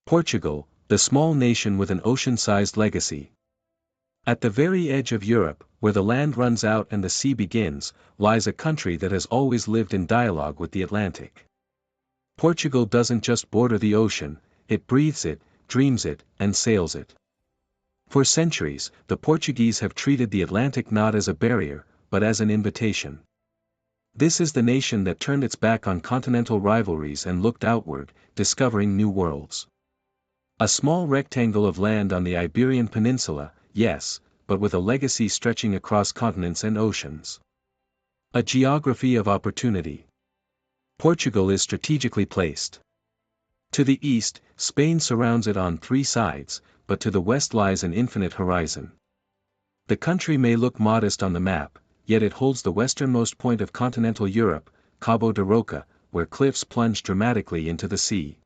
Portugal, the small nation with an ocean-sized legacy. At the very edge of Europe, where the land runs out and the sea begins, lies a country that has always lived in dialogue with the Atlantic. Portugal doesn't just border the ocean, it breathes it, dreams it, and sails it. For centuries, the Portuguese have treated the Atlantic not as a barrier, but as an invitation. This is the nation that turned its back on continental rivalries and looked outward, discovering new worlds. A small rectangle of land on the Iberian Peninsula, yes, but with a legacy stretching across continents and oceans. A geography of opportunity. Portugal is strategically placed. To the east, Spain surrounds it on three sides, but to the west lies an infinite horizon. The country may look modest on the map, yet it holds the westernmost point of continental Europe, Cabo de Roca, where cliffs plunge dramatically into the sea.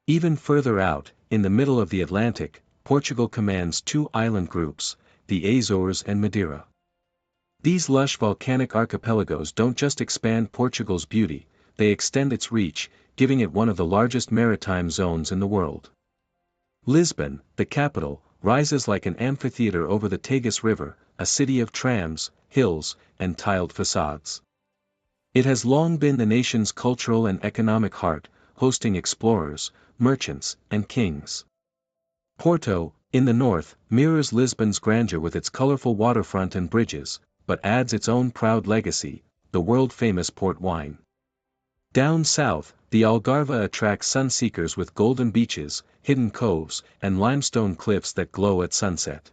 Even further out, in the middle of the Atlantic, Portugal commands two island groups, the Azores and Madeira. These lush volcanic archipelagos don't just expand Portugal's beauty, they extend its reach, giving it one of the largest maritime zones in the world. Lisbon, the capital, rises like an amphitheater over the Tagus River, a city of trams, hills, and tiled facades. It has long been the nation's cultural and economic heart, hosting explorers, merchants, and kings. Porto, in the north, mirrors Lisbon's grandeur with its colorful waterfront and bridges, but adds its own proud legacy, the world-famous port wine. Down south, the Algarve attracts sunseekers with golden beaches, hidden coves, and limestone cliffs that glow at sunset.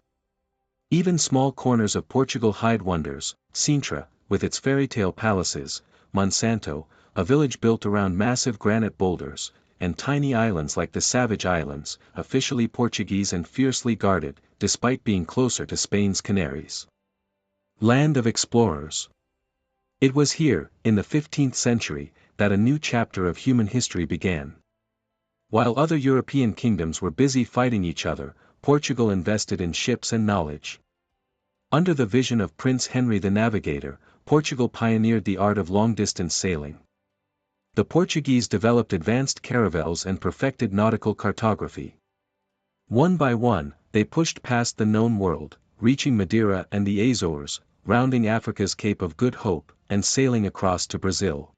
Even small corners of Portugal hide wonders, Sintra, with its fairy-tale palaces, Monsanto, a village built around massive granite boulders, and tiny islands like the Savage Islands, officially Portuguese and fiercely guarded, despite being closer to Spain's Canaries. Land of explorers. It was here, in the 15th century, that a new chapter of human history began. While other European kingdoms were busy fighting each other, Portugal invested in ships and knowledge. Under the vision of Prince Henry the Navigator, Portugal pioneered the art of long-distance sailing. The Portuguese developed advanced caravels and perfected nautical cartography. One by one, they pushed past the known world, reaching Madeira and the Azores, rounding Africa's Cape of Good Hope, and sailing across to Brazil.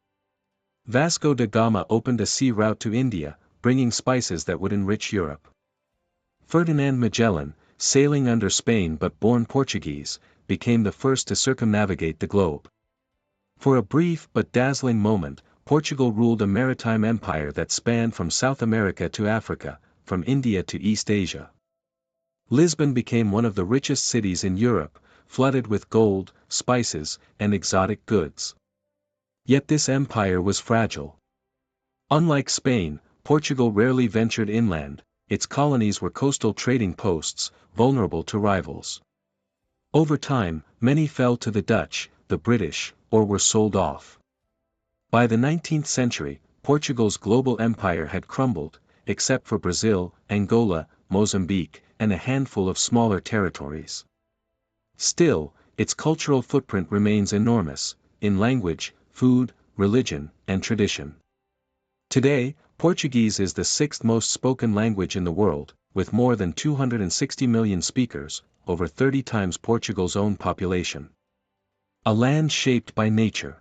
Vasco da Gama opened a sea route to India, bringing spices that would enrich Europe. Ferdinand Magellan, sailing under Spain but born Portuguese, became the first to circumnavigate the globe. For a brief but dazzling moment, Portugal ruled a maritime empire that spanned from South America to Africa, from India to East Asia. Lisbon became one of the richest cities in Europe, flooded with gold, spices, and exotic goods. Yet this empire was fragile. Unlike Spain, Portugal rarely ventured inland, its colonies were coastal trading posts, vulnerable to rivals. Over time, many fell to the Dutch, the British, or were sold off. By the 19th century, Portugal's global empire had crumbled, except for Brazil, Angola, Mozambique, and a handful of smaller territories. Still, its cultural footprint remains enormous, in language, food, religion, and tradition. Today, Portuguese is the sixth most spoken language in the world, with more than 260 million speakers, over 30 times Portugal's own population. A land shaped by nature.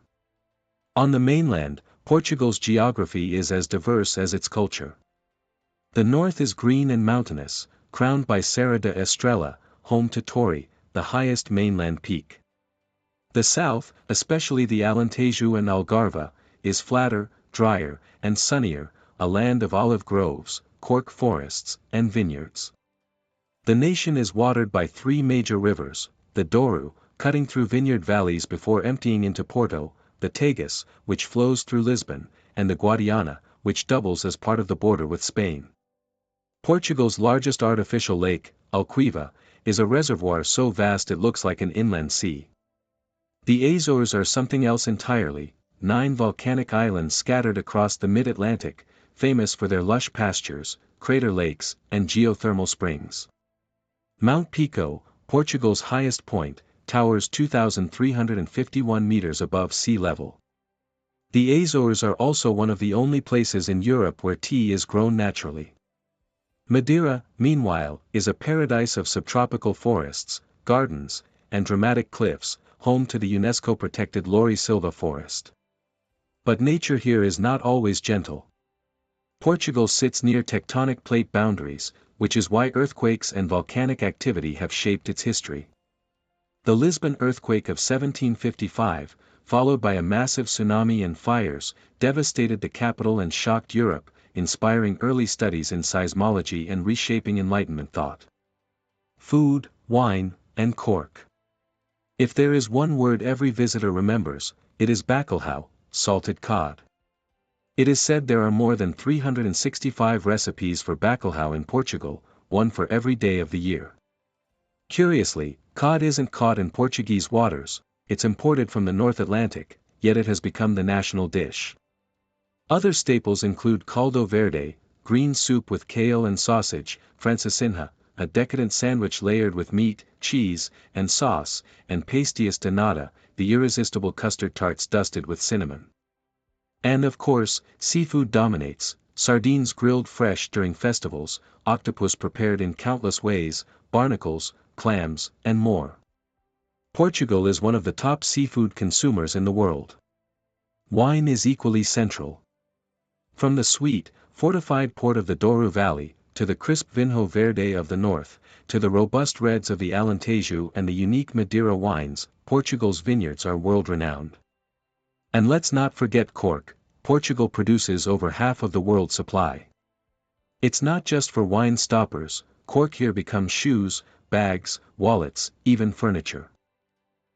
On the mainland, Portugal's geography is as diverse as its culture. The north is green and mountainous, crowned by Serra da Estrela, home to Torre, the highest mainland peak. The south, especially the Alentejo and Algarve, is flatter, drier, and sunnier, a land of olive groves, cork forests, and vineyards. The nation is watered by three major rivers, the Douro, cutting through vineyard valleys before emptying into Porto, the Tagus, which flows through Lisbon, and the Guadiana, which doubles as part of the border with Spain. Portugal's largest artificial lake, Alquiva, is a reservoir so vast it looks like an inland sea. The Azores are something else entirely, 9 volcanic islands scattered across the mid-Atlantic, famous for their lush pastures, crater lakes, and geothermal springs. Mount Pico, Portugal's highest point, towers 2,351 meters above sea level. The Azores are also one of the only places in Europe where tea is grown naturally. Madeira, meanwhile, is a paradise of subtropical forests, gardens, and dramatic cliffs, home to the UNESCO-protected Loure Silva forest. But nature here is not always gentle. Portugal sits near tectonic plate boundaries, which is why earthquakes and volcanic activity have shaped its history. The Lisbon earthquake of 1755, followed by a massive tsunami and fires, devastated the capital and shocked Europe, inspiring early studies in seismology and reshaping Enlightenment thought. Food, wine, and cork. If there is one word every visitor remembers, it is bacalhau, salted cod. It is said there are more than 365 recipes for bacalhau in Portugal, one for every day of the year. Curiously, cod isn't caught in Portuguese waters, it's imported from the North Atlantic, yet it has become the national dish. Other staples include caldo verde, green soup with kale and sausage, francesinha, a decadent sandwich layered with meat, cheese, and sauce, and pastéis de nata, the irresistible custard tarts dusted with cinnamon. And of course, seafood dominates, sardines grilled fresh during festivals, octopus prepared in countless ways, barnacles, clams, and more. Portugal is one of the top seafood consumers in the world. Wine is equally central. From the sweet, fortified port of the Douro Valley, to the crisp Vinho Verde of the north, to the robust reds of the Alentejo and the unique Madeira wines, Portugal's vineyards are world-renowned. And let's not forget cork. Portugal produces over half of the world's supply. It's not just for wine stoppers, cork here becomes shoes, bags, wallets, even furniture.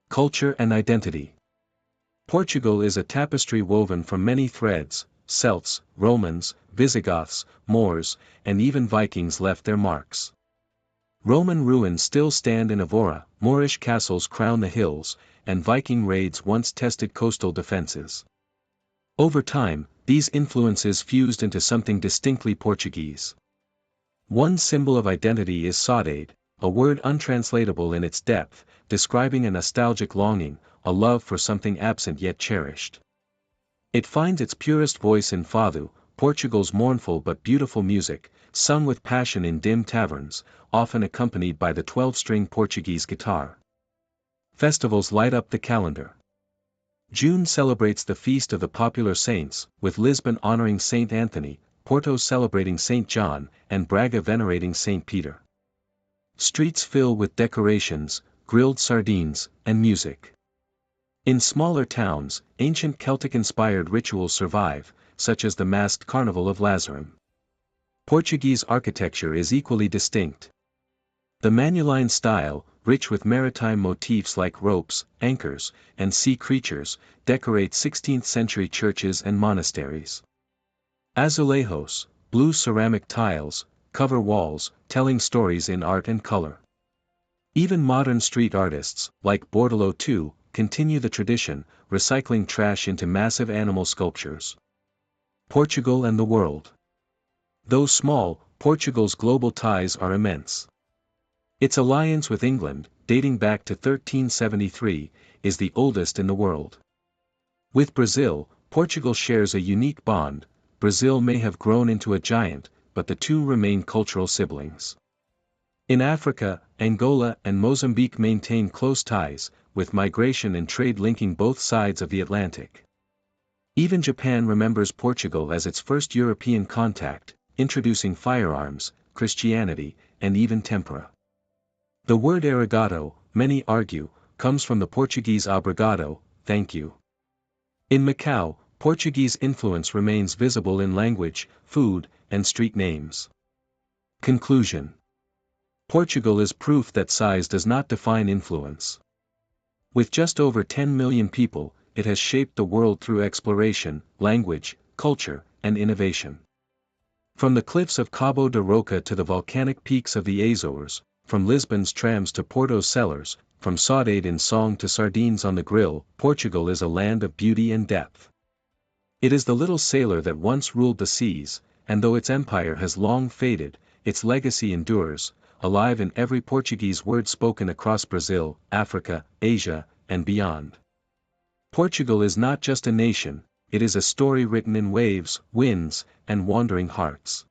Culture and identity. Portugal is a tapestry woven from many threads. Celts, Romans, Visigoths, Moors, and even Vikings left their marks. Roman ruins still stand in Evora, Moorish castles crown the hills, and Viking raids once tested coastal defenses. Over time, these influences fused into something distinctly Portuguese. One symbol of identity is saudade, a word untranslatable in its depth, describing a nostalgic longing, a love for something absent yet cherished. It finds its purest voice in fado, Portugal's mournful but beautiful music, sung with passion in dim taverns, often accompanied by the 12-string Portuguese guitar. Festivals light up the calendar. June celebrates the feast of the popular saints, with Lisbon honoring Saint Anthony, Porto celebrating Saint John, and Braga venerating Saint Peter. Streets fill with decorations, grilled sardines, and music. In smaller towns, ancient Celtic-inspired rituals survive, such as the masked Carnival of Lazarum. Portuguese architecture is equally distinct. The Manueline style, rich with maritime motifs like ropes, anchors, and sea creatures, decorates 16th-century churches and monasteries. Azulejos, blue ceramic tiles, cover walls, telling stories in art and color. Even modern street artists, like Bordello II, continue the tradition, recycling trash into massive animal sculptures. Portugal and the world. Though small, Portugal's global ties are immense. Its alliance with England, dating back to 1373, is the oldest in the world. With Brazil, Portugal shares a unique bond. Brazil may have grown into a giant, but the two remain cultural siblings. In Africa, Angola and Mozambique maintain close ties, with migration and trade linking both sides of the Atlantic. Even Japan remembers Portugal as its first European contact, introducing firearms, Christianity, and even tempera. The word arigato, many argue, comes from the Portuguese obrigado, thank you. In Macau, Portuguese influence remains visible in language, food, and street names. Conclusion. Portugal is proof that size does not define influence. With just over 10 million people, it has shaped the world through exploration, language, culture, and innovation. From the cliffs of Cabo de Roca to the volcanic peaks of the Azores, from Lisbon's trams to Porto's cellars, from saudade in song to sardines on the grill, Portugal is a land of beauty and depth. It is the little sailor that once ruled the seas, and though its empire has long faded, its legacy endures, alive in every Portuguese word spoken across Brazil, Africa, Asia, and beyond. Portugal is not just a nation, it is a story written in waves, winds, and wandering hearts.